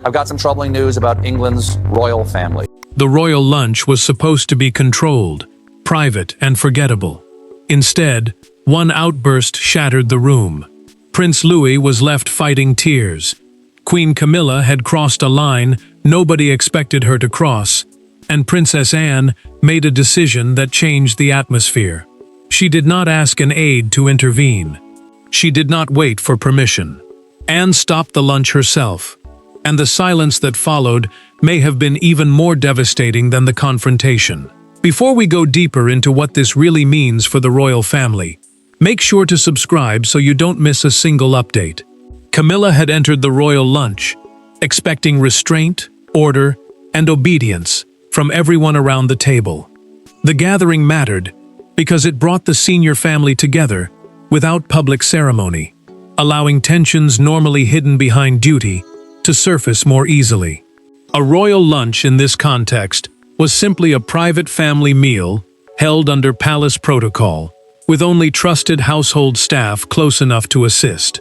I've got some troubling news about England's royal family. The royal lunch was supposed to be controlled, private, and forgettable. Instead, one outburst shattered the room. Prince Louis was left fighting tears. Queen Camilla had crossed a line nobody expected her to cross, and Princess Anne made a decision that changed the atmosphere. She did not ask an aide to intervene. She did not wait for permission. Anne stopped the lunch herself, and the silence that followed may have been even more devastating than the confrontation. Before we go deeper into what this really means for the royal family, make sure to subscribe so you don't miss a single update. Camilla had entered the royal lunch, expecting restraint, order, and obedience from everyone around the table. The gathering mattered because it brought the senior family together without public ceremony, allowing tensions normally hidden behind duty to surface more easily. A royal lunch in this context was simply a private family meal held under palace protocol, with only trusted household staff close enough to assist.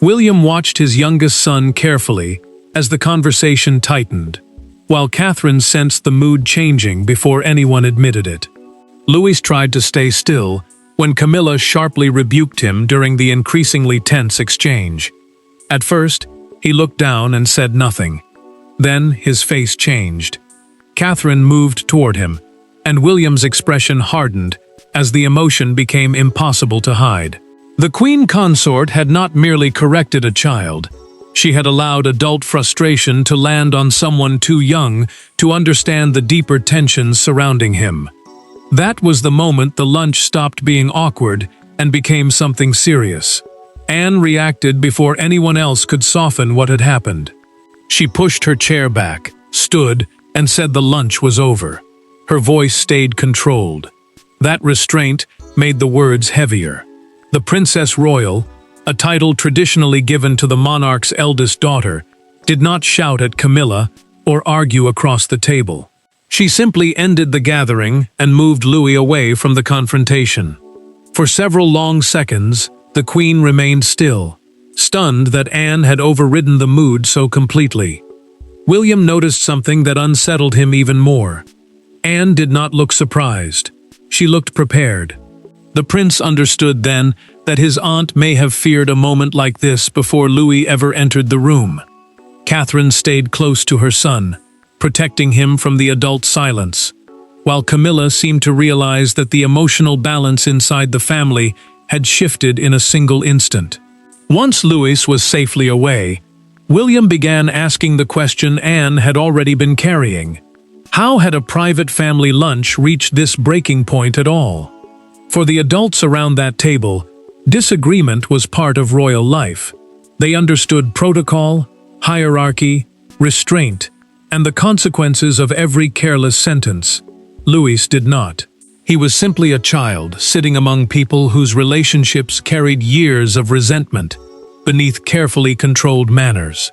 William watched his youngest son carefully as the conversation tightened, while Catherine sensed the mood changing before anyone admitted it. Louis tried to stay still when Camilla sharply rebuked him during the increasingly tense exchange. At first, he looked down and said nothing. Then his face changed. Catherine moved toward him, and William's expression hardened as the emotion became impossible to hide. The queen consort had not merely corrected a child. She had allowed adult frustration to land on someone too young to understand the deeper tensions surrounding him. That was the moment the lunch stopped being awkward and became something serious. Anne reacted before anyone else could soften what had happened. She pushed her chair back, stood, and said the lunch was over. Her voice stayed controlled. That restraint made the words heavier. The Princess Royal, a title traditionally given to the monarch's eldest daughter, did not shout at Camilla or argue across the table. She simply ended the gathering and moved Louis away from the confrontation. For several long seconds, the queen remained still, stunned that Anne had overridden the mood so completely. William noticed something that unsettled him even more. Anne did not look surprised. She looked prepared. The prince understood then that his aunt may have feared a moment like this before Louis ever entered the room. Catherine stayed close to her son, protecting him from the adult silence, while Camilla seemed to realize that the emotional balance inside the family had shifted in a single instant. Once Louis was safely away, William began asking the question Anne had already been carrying. How had a private family lunch reached this breaking point at all? For the adults around that table, disagreement was part of royal life. They understood protocol, hierarchy, restraint, and the consequences of every careless sentence. Louis did not. He was simply a child sitting among people whose relationships carried years of resentment beneath carefully controlled manners.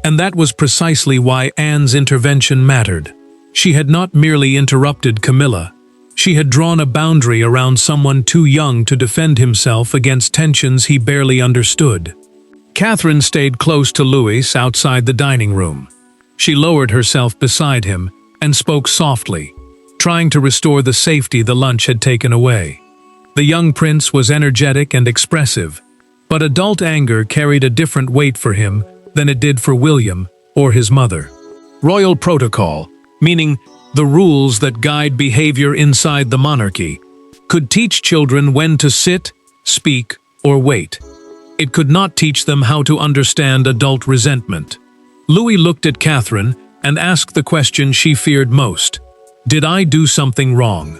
And that was precisely why Anne's intervention mattered. She had not merely interrupted Camilla. She had drawn a boundary around someone too young to defend himself against tensions he barely understood. Catherine stayed close to Louis outside the dining room. She lowered herself beside him and spoke softly, trying to restore the safety the lunch had taken away. The young prince was energetic and expressive, but adult anger carried a different weight for him than it did for William or his mother. Royal protocol, meaning the rules that guide behavior inside the monarchy, could teach children when to sit, speak, or wait. It could not teach them how to understand adult resentment. Louis looked at Catherine and asked the question she feared most. Did I do something wrong?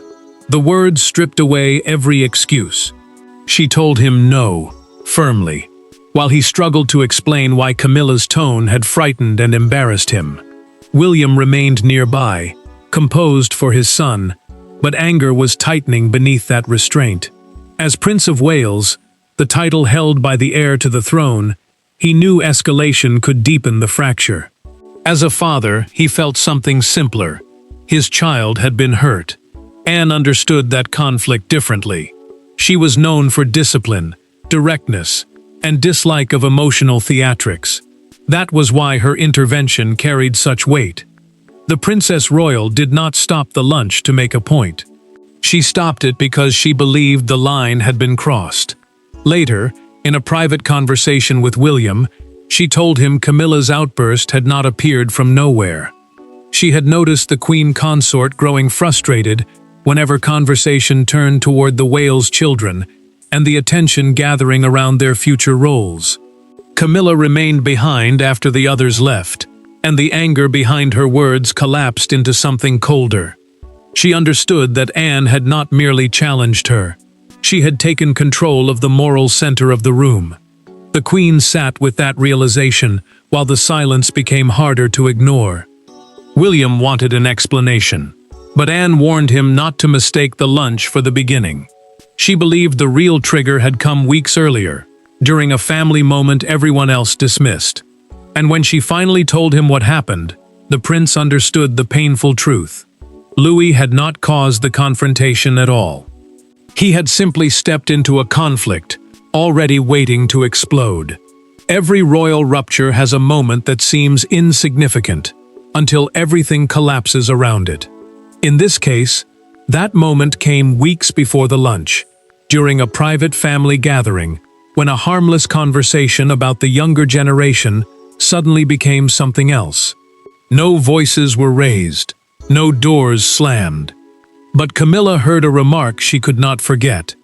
The words stripped away every excuse. She told him no, firmly, while he struggled to explain why Camilla's tone had frightened and embarrassed him. William remained nearby, composed for his son, but anger was tightening beneath that restraint. As Prince of Wales, the title held by the heir to the throne, he knew escalation could deepen the fracture. As a father, he felt something simpler. His child had been hurt. Anne understood that conflict differently. She was known for discipline, directness, and dislike of emotional theatrics. That was why her intervention carried such weight. The Princess Royal did not stop the lunch to make a point. She stopped it because she believed the line had been crossed. Later, in a private conversation with William, she told him Camilla's outburst had not appeared from nowhere. She had noticed the Queen Consort growing frustrated whenever conversation turned toward the Wales children and the attention gathering around their future roles. Camilla remained behind after the others left, and the anger behind her words collapsed into something colder. She understood that Anne had not merely challenged her. She had taken control of the moral center of the room. The Queen sat with that realization, while the silence became harder to ignore. William wanted an explanation, but Anne warned him not to mistake the lunch for the beginning. She believed the real trigger had come weeks earlier, during a family moment everyone else dismissed. And when she finally told him what happened, the prince understood the painful truth. Louis had not caused the confrontation at all. He had simply stepped into a conflict, already waiting to explode. Every royal rupture has a moment that seems insignificant, until everything collapses around it. In this case, that moment came weeks before the lunch, during a private family gathering, when a harmless conversation about the younger generation suddenly became something else. No voices were raised, no doors slammed. But Camilla heard a remark she could not forget.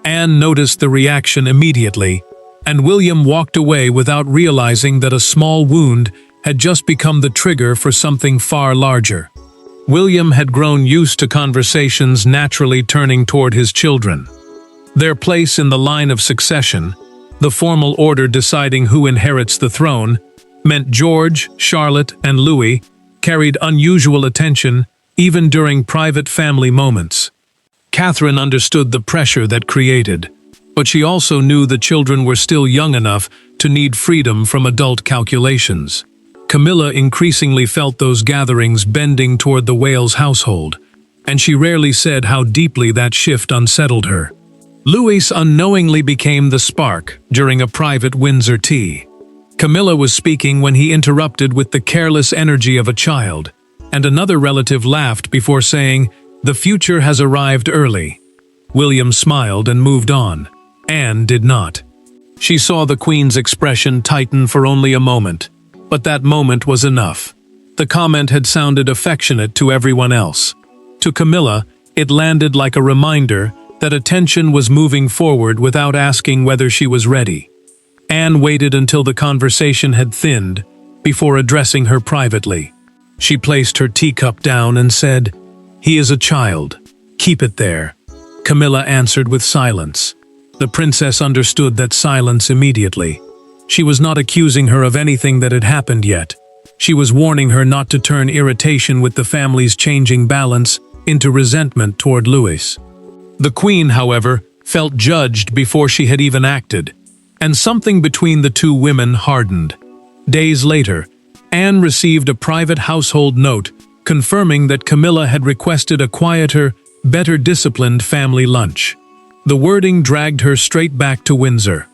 Anne noticed the reaction immediately, and William walked away without realizing that a small wound had just become the trigger for something far larger. William had grown used to conversations naturally turning toward his children. Their place in the line of succession, the formal order deciding who inherits the throne, meant George, Charlotte, and Louis carried unusual attention even during private family moments. Catherine understood the pressure that created, but she also knew the children were still young enough to need freedom from adult calculations. Camilla increasingly felt those gatherings bending toward the Wales household, and she rarely said how deeply that shift unsettled her. Louis unknowingly became the spark during a private Windsor tea. Camilla was speaking when he interrupted with the careless energy of a child, and another relative laughed before saying, "The future has arrived early." William smiled and moved on. Anne did not. She saw the Queen's expression tighten for only a moment, but that moment was enough. The comment had sounded affectionate to everyone else. To Camilla, it landed like a reminder that attention was moving forward without asking whether she was ready. Anne waited until the conversation had thinned before addressing her privately. She placed her teacup down and said, "He is a child. Keep it there." Camilla answered with silence. The princess understood that silence immediately. She was not accusing her of anything that had happened yet. She was warning her not to turn irritation with the family's changing balance into resentment toward Louis. The Queen, however, felt judged before she had even acted, and something between the two women hardened. Days later, Anne received a private household note confirming that Camilla had requested a quieter, better disciplined family lunch. The wording dragged her straight back to Windsor.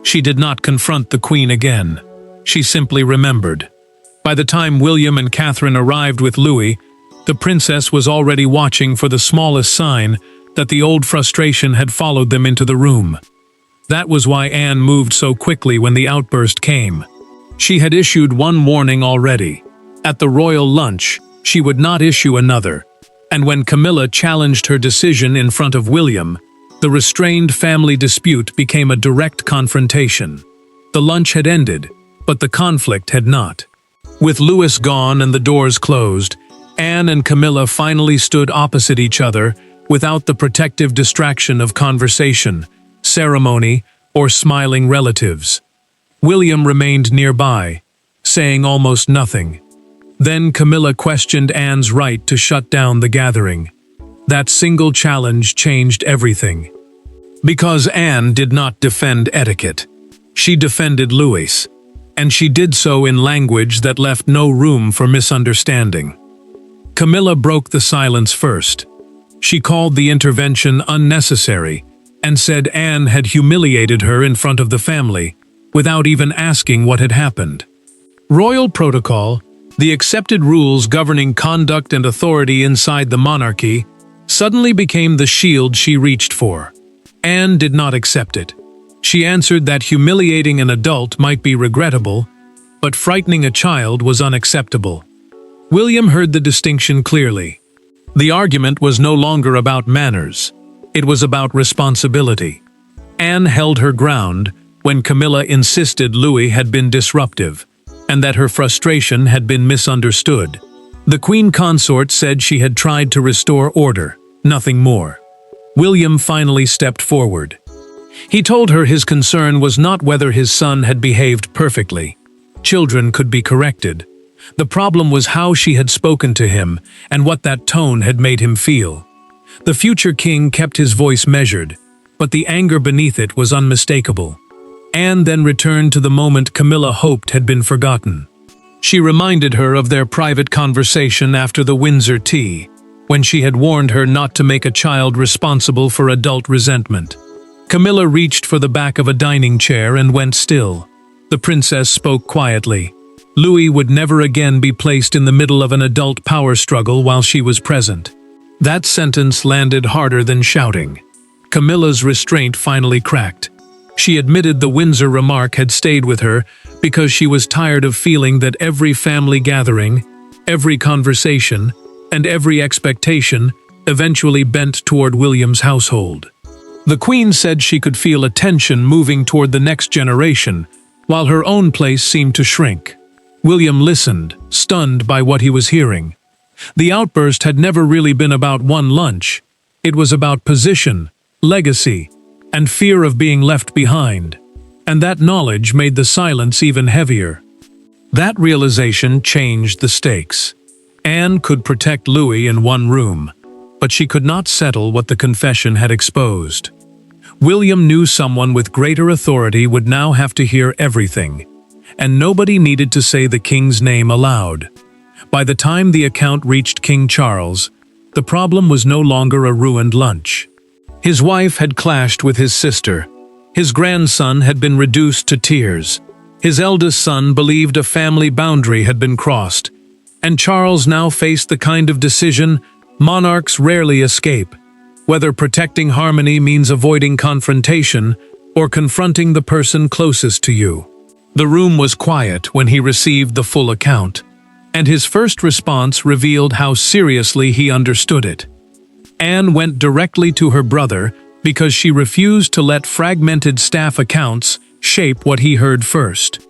She did not confront the Queen again. She simply remembered. By the time William and Catherine arrived with Louis, the princess was already watching for the smallest sign that the old frustration had followed them into the room. That was why Anne moved so quickly when the outburst came. She had issued one warning already. At the royal lunch, she would not issue another. And when Camilla challenged her decision in front of William, the restrained family dispute became a direct confrontation. The lunch had ended, but the conflict had not. With Louis gone and the doors closed, Anne and Camilla finally stood opposite each other without the protective distraction of conversation, ceremony, or smiling relatives. William remained nearby, saying almost nothing. Then Camilla questioned Anne's right to shut down the gathering. That single challenge changed everything. Because Anne did not defend etiquette. She defended Louis, and she did so in language that left no room for misunderstanding. Camilla broke the silence first. She called the intervention unnecessary and said Anne had humiliated her in front of the family, without even asking what had happened. Royal protocol, the accepted rules governing conduct and authority inside the monarchy, suddenly became the shield she reached for. Anne did not accept it. She answered that humiliating an adult might be regrettable, but frightening a child was unacceptable. William heard the distinction clearly. The argument was no longer about manners. It was about responsibility. Anne held her ground when Camilla insisted Louis had been disruptive, and that her frustration had been misunderstood. The Queen Consort said she had tried to restore order, nothing more. William finally stepped forward. He told her his concern was not whether his son had behaved perfectly. Children could be corrected. The problem was how she had spoken to him and what that tone had made him feel. The future king kept his voice measured, but the anger beneath it was unmistakable. Anne then returned to the moment Camilla hoped had been forgotten. She reminded her of their private conversation after the Windsor tea, when she had warned her not to make a child responsible for adult resentment. Camilla reached for the back of a dining chair and went still. The princess spoke quietly. Louis would never again be placed in the middle of an adult power struggle while she was present. That sentence landed harder than shouting. Camilla's restraint finally cracked. She admitted the Windsor remark had stayed with her because she was tired of feeling that every family gathering, every conversation, and every expectation eventually bent toward William's household. The Queen said she could feel a tension moving toward the next generation, while her own place seemed to shrink. William listened, stunned by what he was hearing. The outburst had never really been about one lunch. It was about position, legacy, and fear of being left behind. And that knowledge made the silence even heavier. That realization changed the stakes. Anne could protect Louis in one room, but she could not settle what the confession had exposed. William knew someone with greater authority would now have to hear everything, and nobody needed to say the king's name aloud. By the time the account reached King Charles, the problem was no longer a ruined lunch. His wife had clashed with his sister. His grandson had been reduced to tears. His eldest son believed a family boundary had been crossed, and Charles now faced the kind of decision monarchs rarely escape, whether protecting harmony means avoiding confrontation or confronting the person closest to you. The room was quiet when he received the full account, and his first response revealed how seriously he understood it. Anne went directly to her brother because she refused to let fragmented staff accounts shape what he heard first.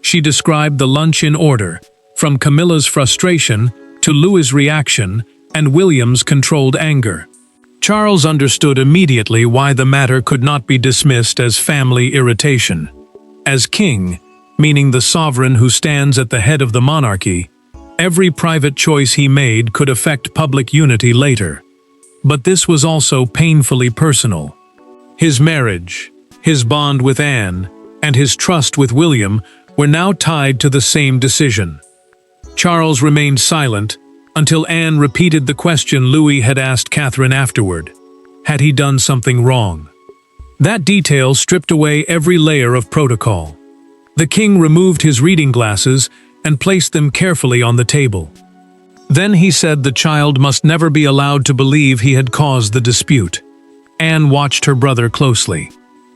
She described the lunch in order, from Camilla's frustration to Louis's reaction and William's controlled anger. Charles understood immediately why the matter could not be dismissed as family irritation. As king, meaning the sovereign who stands at the head of the monarchy, every private choice he made could affect public unity later. But this was also painfully personal. His marriage, his bond with Anne, and his trust with William were now tied to the same decision. Charles remained silent until Anne repeated the question Louis had asked Catherine afterward. Had he done something wrong? That detail stripped away every layer of protocol. The king removed his reading glasses and placed them carefully on the table. Then he said the child must never be allowed to believe he had caused the dispute. Anne watched her brother closely.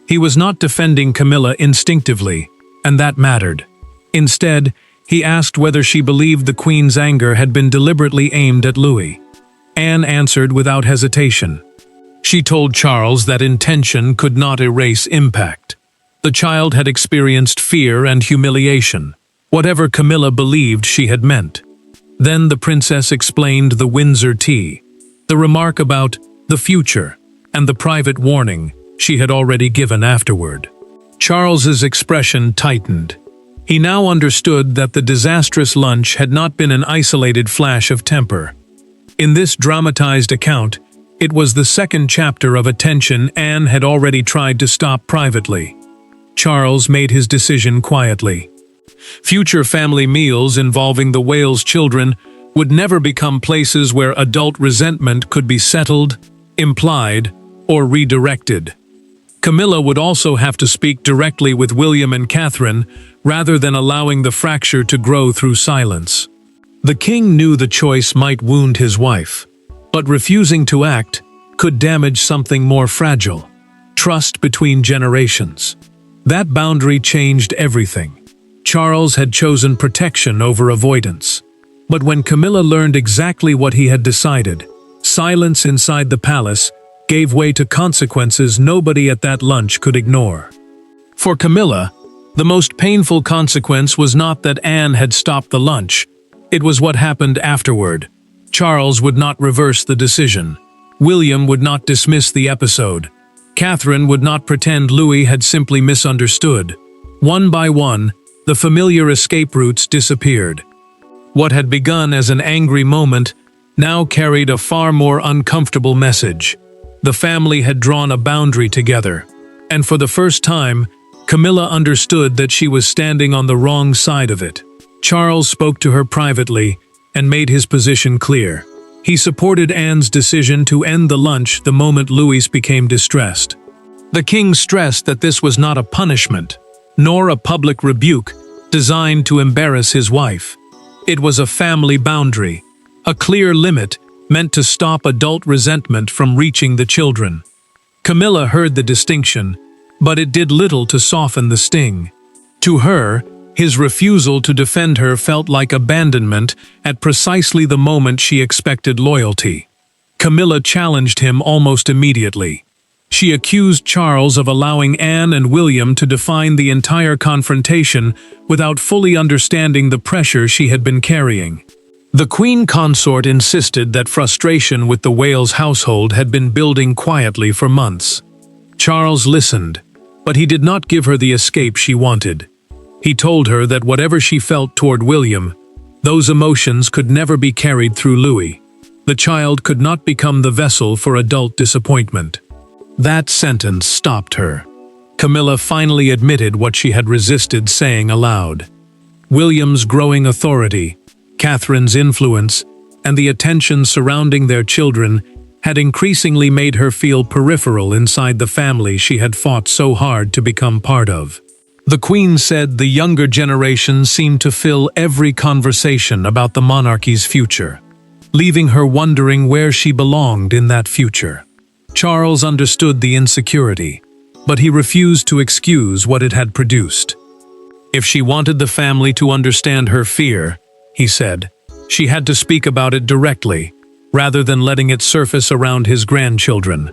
He was not defending Camilla instinctively, and that mattered. Instead, he asked whether she believed the Queen's anger had been deliberately aimed at Louis. Anne answered without hesitation. She told Charles that intention could not erase impact. The child had experienced fear and humiliation, whatever Camilla believed she had meant. Then the princess explained the Windsor tea, the remark about the future, and the private warning she had already given afterward. Charles's expression tightened. He now understood that the disastrous lunch had not been an isolated flash of temper. In this dramatized account, it was the second chapter of a tension Anne had already tried to stop privately. Charles made his decision quietly. Future family meals involving the Wales children would never become places where adult resentment could be settled, implied, or redirected. Camilla would also have to speak directly with William and Catherine rather than allowing the fracture to grow through silence. The king knew the choice might wound his wife, but refusing to act could damage something more fragile: trust between generations. That boundary changed everything. Charles had chosen protection over avoidance. But when Camilla learned exactly what he had decided, silence inside the palace gave way to consequences nobody at that lunch could ignore. For Camilla, the most painful consequence was not that Anne had stopped the lunch. It was what happened afterward. Charles would not reverse the decision. William would not dismiss the episode. Catherine would not pretend Louis had simply misunderstood. One by one, the familiar escape routes disappeared. What had begun as an angry moment now carried a far more uncomfortable message. The family had drawn a boundary together, and for the first time, Camilla understood that she was standing on the wrong side of it. Charles spoke to her privately and made his position clear. He supported Anne's decision to end the lunch the moment Louis became distressed. The king stressed that this was not a punishment, nor a public rebuke designed to embarrass his wife. It was a family boundary, a clear limit meant to stop adult resentment from reaching the children. Camilla heard the distinction, but it did little to soften the sting. To her, his refusal to defend her felt like abandonment at precisely the moment she expected loyalty. Camilla challenged him almost immediately. She accused Charles of allowing Anne and William to define the entire confrontation without fully understanding the pressure she had been carrying. The queen consort insisted that frustration with the Wales household had been building quietly for months. Charles listened, but he did not give her the escape she wanted. He told her that whatever she felt toward William, those emotions could never be carried through Louis. The child could not become the vessel for adult disappointment. That sentence stopped her. Camilla finally admitted what she had resisted saying aloud. William's growing authority, Catherine's influence, and the attention surrounding their children had increasingly made her feel peripheral inside the family she had fought so hard to become part of. The Queen said the younger generation seemed to fill every conversation about the monarchy's future, leaving her wondering where she belonged in that future. Charles understood the insecurity, but he refused to excuse what it had produced. If she wanted the family to understand her fear, he said, she had to speak about it directly, rather than letting it surface around his grandchildren.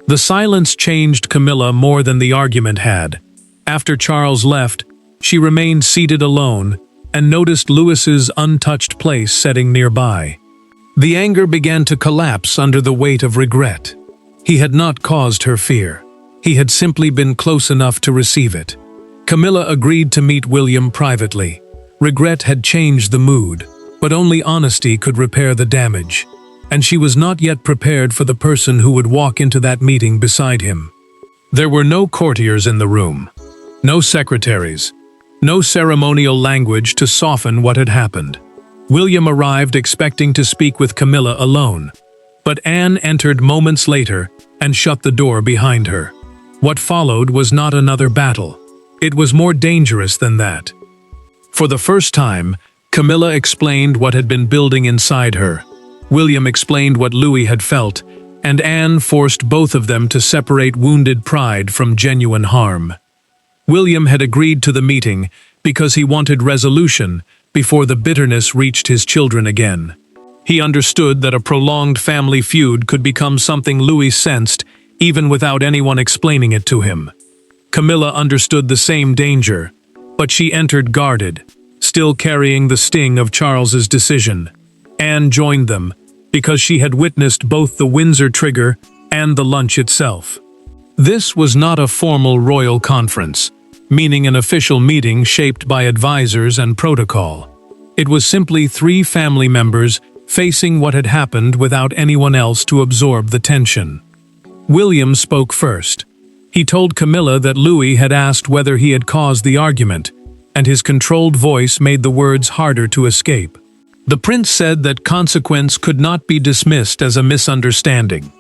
The silence changed Camilla more than the argument had. After Charles left, she remained seated alone and noticed Louis's untouched place setting nearby. The anger began to collapse under the weight of regret. He had not caused her fear. He had simply been close enough to receive it. Camilla agreed to meet William privately. Regret had changed the mood, but only honesty could repair the damage, and she was not yet prepared for the person who would walk into that meeting beside him. There were no courtiers in the room, no secretaries, no ceremonial language to soften what had happened. William arrived expecting to speak with Camilla alone, but Anne entered moments later and shut the door behind her. What followed was not another battle. It was more dangerous than that. For the first time, Camilla explained what had been building inside her. William explained what Louis had felt, and Anne forced both of them to separate wounded pride from genuine harm. William had agreed to the meeting because he wanted resolution before the bitterness reached his children again. He understood that a prolonged family feud could become something Louis sensed even without anyone explaining it to him. Camilla understood the same danger, but she entered guarded, still carrying the sting of Charles's decision. Anne joined them because she had witnessed both the Windsor trigger and the lunch itself. This was not a formal royal conference, meaning an official meeting shaped by advisors and protocol. It was simply three family members facing what had happened without anyone else to absorb the tension. William spoke first. He told Camilla that Louis had asked whether he had caused the argument, and his controlled voice made the words harder to escape. The prince said that consequence could not be dismissed as a misunderstanding.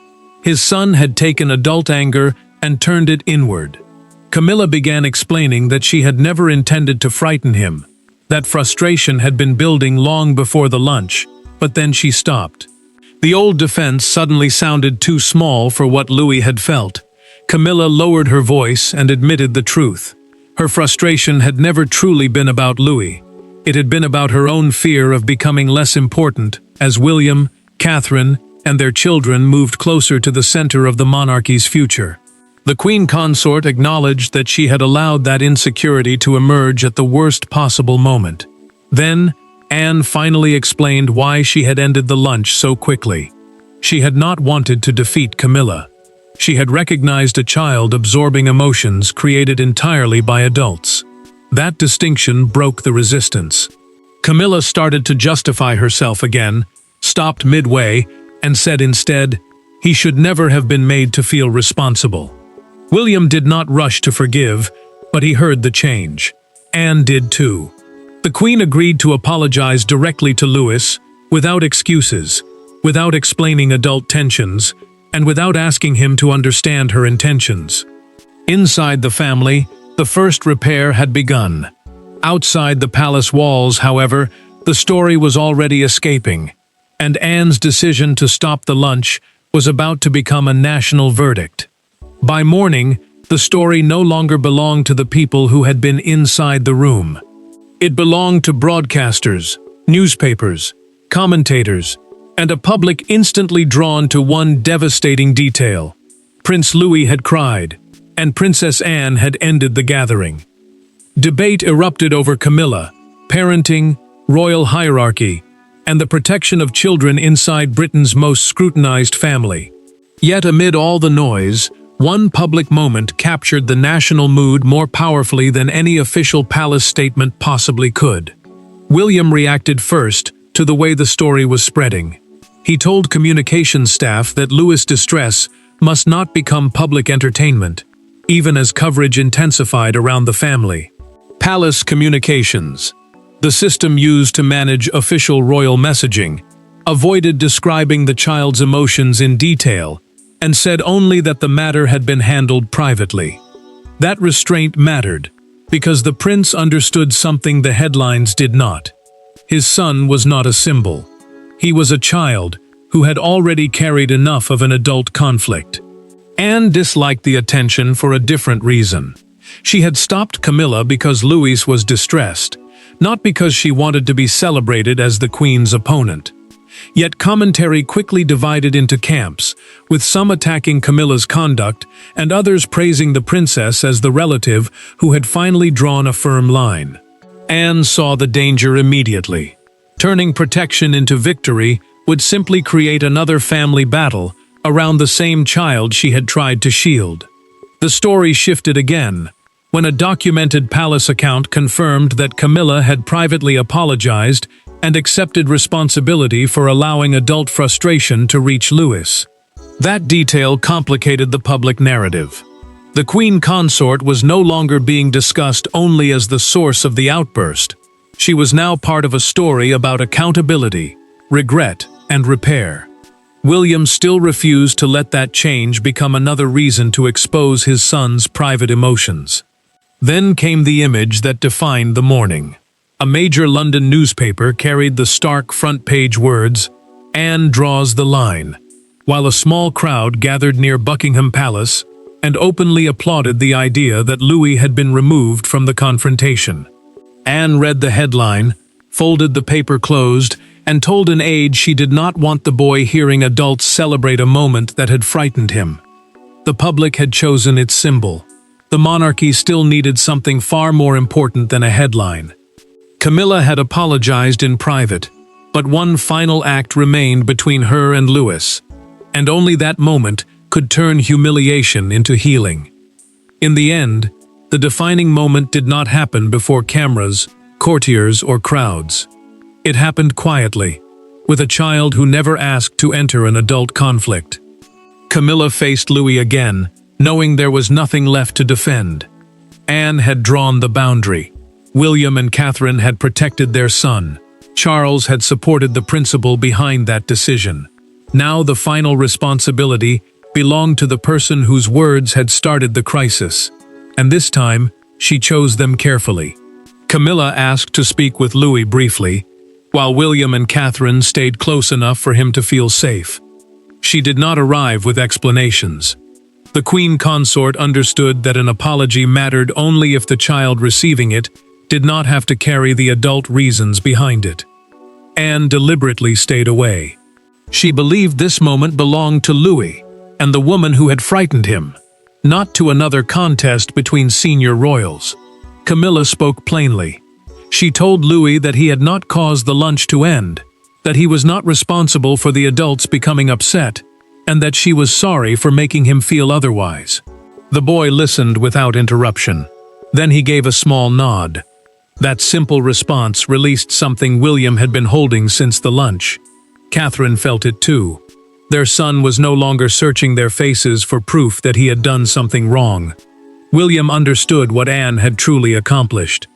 His son had taken adult anger and turned it inward. Camilla began explaining that she had never intended to frighten him, that frustration had been building long before the lunch, but then she stopped. The old defense suddenly sounded too small for what Louis had felt. Camilla lowered her voice and admitted the truth. Her frustration had never truly been about Louis. It had been about her own fear of becoming less important as William, Catherine, and their children moved closer to the center of the monarchy's future. The queen consort acknowledged that she had allowed that insecurity to emerge at the worst possible moment. Then, Anne finally explained why she had ended the lunch so quickly. She had not wanted to defeat Camilla. She had recognized a child absorbing emotions created entirely by adults. That distinction broke the resistance. Camilla started to justify herself again, stopped midway, and said instead, "He should never have been made to feel responsible." William did not rush to forgive, but he heard the change. Anne did too. The Queen agreed to apologize directly to Louis, without excuses, without explaining adult tensions, and without asking him to understand her intentions. Inside the family, the first repair had begun. Outside the palace walls, however, the story was already escaping, and Anne's decision to stop the lunch was about to become a national verdict. By morning, the story no longer belonged to the people who had been inside the room. It belonged to broadcasters, newspapers, commentators, and a public instantly drawn to one devastating detail. Prince Louis had cried, and Princess Anne had ended the gathering. Debate erupted over Camilla, parenting, royal hierarchy, and the protection of children inside Britain's most scrutinized family. Yet amid all the noise, one public moment captured the national mood more powerfully than any official palace statement possibly could. William reacted first to the way the story was spreading. He told communications staff that Louis' distress must not become public entertainment, even as coverage intensified around the family. Palace communications, the system used to manage official royal messaging, avoided describing the child's emotions in detail and said only that the matter had been handled privately. That restraint mattered, because the prince understood something the headlines did not. His son was not a symbol. He was a child who had already carried enough of an adult conflict. Anne disliked the attention for a different reason. She had stopped Camilla because Louis was distressed, not because she wanted to be celebrated as the queen's opponent. Yet commentary quickly divided into camps, with some attacking Camilla's conduct and others praising the princess as the relative who had finally drawn a firm line. Anne saw the danger immediately. Turning protection into victory would simply create another family battle around the same child she had tried to shield. The story shifted again, when a documented palace account confirmed that Camilla had privately apologized and accepted responsibility for allowing adult frustration to reach Louis. That detail complicated the public narrative. The queen consort was no longer being discussed only as the source of the outburst. She was now part of a story about accountability, regret, and repair. William still refused to let that change become another reason to expose his son's private emotions. Then came the image that defined the morning. A major London newspaper carried the stark front-page words, "Anne draws the line," while a small crowd gathered near Buckingham Palace and openly applauded the idea that Louis had been removed from the confrontation. Anne read the headline, folded the paper closed, and told an aide she did not want the boy hearing adults celebrate a moment that had frightened him. The public had chosen its symbol. The monarchy still needed something far more important than a headline. Camilla had apologized in private, but one final act remained between her and Louis, and only that moment could turn humiliation into healing. In the end, the defining moment did not happen before cameras, courtiers, or crowds. It happened quietly, with a child who never asked to enter an adult conflict. Camilla faced Louis again, knowing there was nothing left to defend. Anne had drawn the boundary. William and Catherine had protected their son. Charles had supported the principle behind that decision. Now the final responsibility belonged to the person whose words had started the crisis, and this time she chose them carefully. Camilla asked to speak with Louis briefly, while William and Catherine stayed close enough for him to feel safe. She did not arrive with explanations. The Queen Consort understood that an apology mattered only if the child receiving it did not have to carry the adult reasons behind it. Anne deliberately stayed away. She believed this moment belonged to Louis and the woman who had frightened him, not to another contest between senior royals. Camilla spoke plainly. She told Louis that he had not caused the lunch to end, that he was not responsible for the adults becoming upset, and that she was sorry for making him feel otherwise. The boy listened without interruption. Then he gave a small nod. That simple response released something William had been holding since the lunch. Catherine felt it too. Their son was no longer searching their faces for proof that he had done something wrong. William understood what Anne had truly accomplished.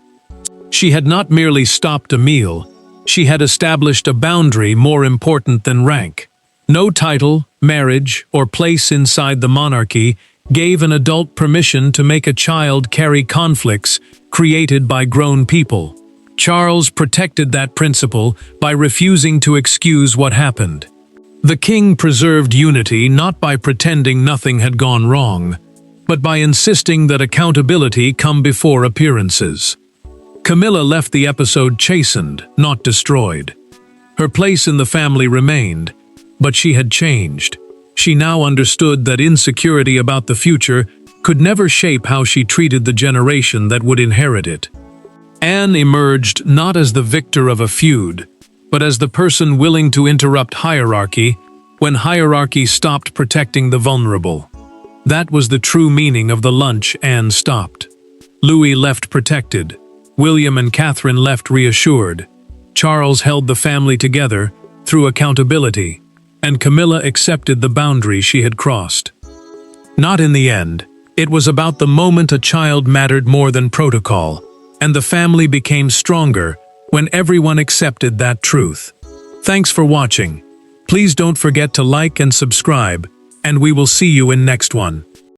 She had not merely stopped a meal, she had established a boundary more important than rank. No title, marriage, or place inside the monarchy gave an adult permission to make a child carry conflicts created by grown people. Charles protected that principle by refusing to excuse what happened. The king preserved unity not by pretending nothing had gone wrong, but by insisting that accountability come before appearances. Camilla left the episode chastened, not destroyed. Her place in the family remained, but she had changed. She now understood that insecurity about the future could never shape how she treated the generation that would inherit it. Anne emerged not as the victor of a feud, but as the person willing to interrupt hierarchy when hierarchy stopped protecting the vulnerable. That was the true meaning of the lunch Anne stopped. Louis left protected. William and Catherine left reassured. Charles held the family together through accountability, and Camilla accepted the boundary she had crossed. Not in the end. It was about the moment a child mattered more than protocol, and the family became stronger when everyone accepted that truth. Thanks for watching. Please don't forget to like and subscribe, and we will see you in next one.